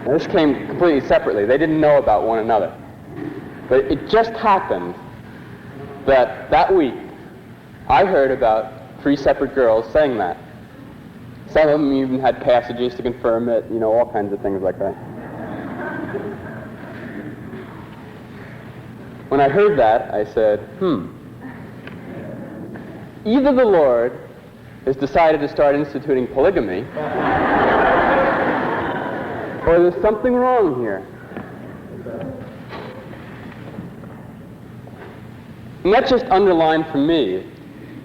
Now, this came completely separately. They didn't know about one another. But it just happened that week I heard about 3 separate girls saying that. Some of them even had passages to confirm it, all kinds of things like that. When I heard that, I said, either the Lord has decided to start instituting polygamy, or there's something wrong here. And that just underlined for me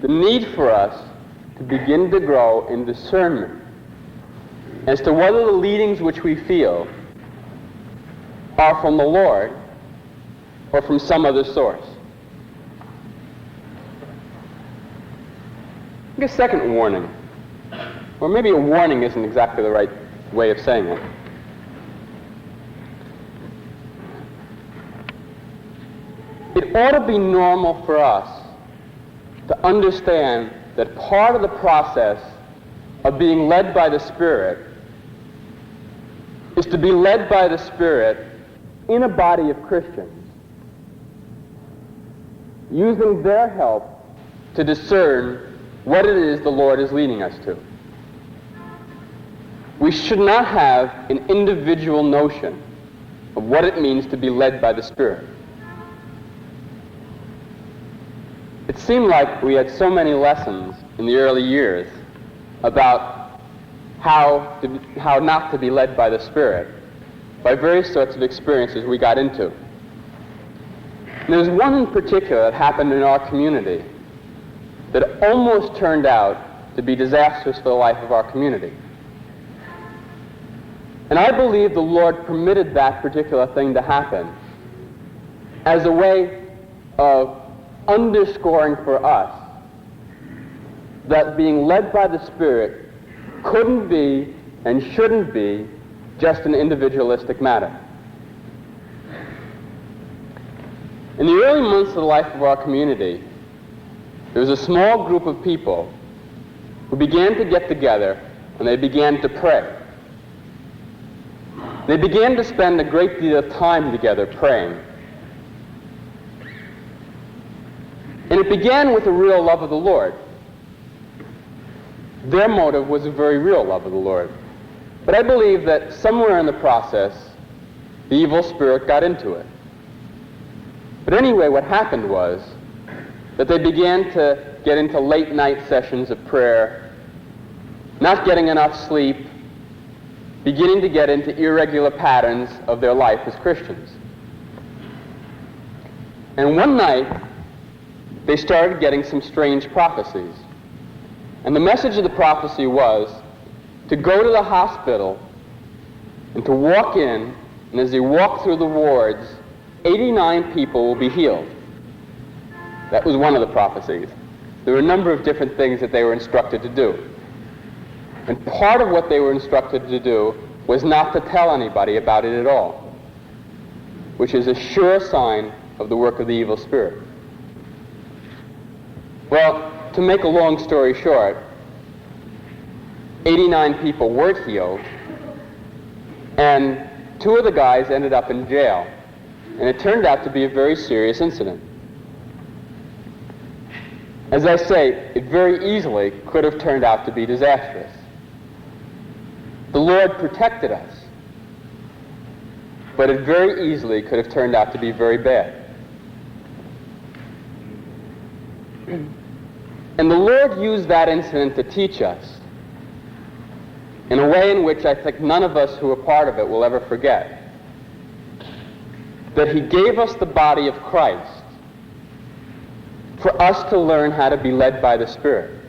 the need for us to begin to grow in discernment as to whether the leadings which we feel are from the Lord or from some other source. I guess second warning, or maybe a warning isn't exactly the right way of saying it. It ought to be normal for us to understand that part of the process of being led by the Spirit is to be led by the Spirit in a body of Christians, using their help to discern what it is the Lord is leading us to. We should not have an individual notion of what it means to be led by the Spirit. It seemed like we had so many lessons in the early years about how not to be led by the Spirit by various sorts of experiences we got into. And there's one in particular that happened in our community that almost turned out to be disastrous for the life of our community. And I believe the Lord permitted that particular thing to happen as a way of underscoring for us that being led by the Spirit couldn't be and shouldn't be just an individualistic matter. In the early months of the life of our community, there was a small group of people who began to get together and they began to pray. They began to spend a great deal of time together praying. And it began with a real love of the Lord. Their motive was a very real love of the Lord. But I believe that somewhere in the process, the evil spirit got into it. But anyway, what happened was that they began to get into late night sessions of prayer, not getting enough sleep, beginning to get into irregular patterns of their life as Christians. And one night, they started getting some strange prophecies. And the message of the prophecy was to go to the hospital and to walk in, and as they walk through the wards, 89 people will be healed. That was one of the prophecies. There were a number of different things that they were instructed to do. And part of what they were instructed to do was not to tell anybody about it at all, which is a sure sign of the work of the evil spirit. Well, to make a long story short, 89 people weren't healed, and 2 of the guys ended up in jail. And it turned out to be a very serious incident. As I say, it very easily could have turned out to be disastrous. The Lord protected us, but it very easily could have turned out to be very bad. And the Lord used that incident to teach us in a way in which I think none of us who are part of it will ever forget. That He gave us the body of Christ for us to learn how to be led by the Spirit.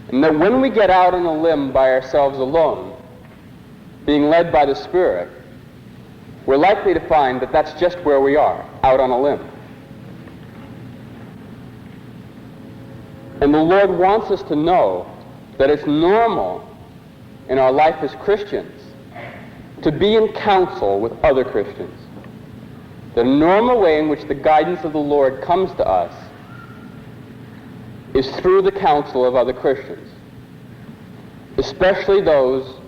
And that when we get out on a limb by ourselves alone, being led by the Spirit, we're likely to find that that's just where we are, out on a limb. And the Lord wants us to know that it's normal in our life as Christians to be in counsel with other Christians. The normal way in which the guidance of the Lord comes to us is through the counsel of other Christians, especially those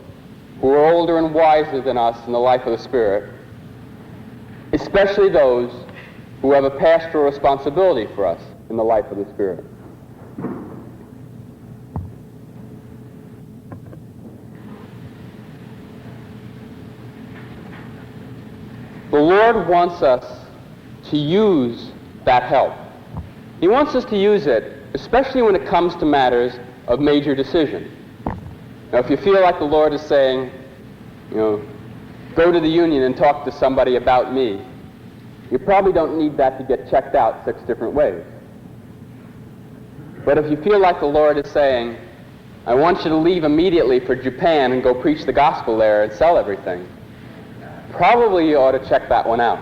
who are older and wiser than us in the life of the Spirit, especially those who have a pastoral responsibility for us in the life of the Spirit. The Lord wants us to use that help. He wants us to use it, especially when it comes to matters of major decision. Now, if you feel like the Lord is saying, go to the union and talk to somebody about me, you probably don't need that to get checked out 6 different ways. But if you feel like the Lord is saying, I want you to leave immediately for Japan and go preach the gospel there and sell everything, probably you ought to check that one out.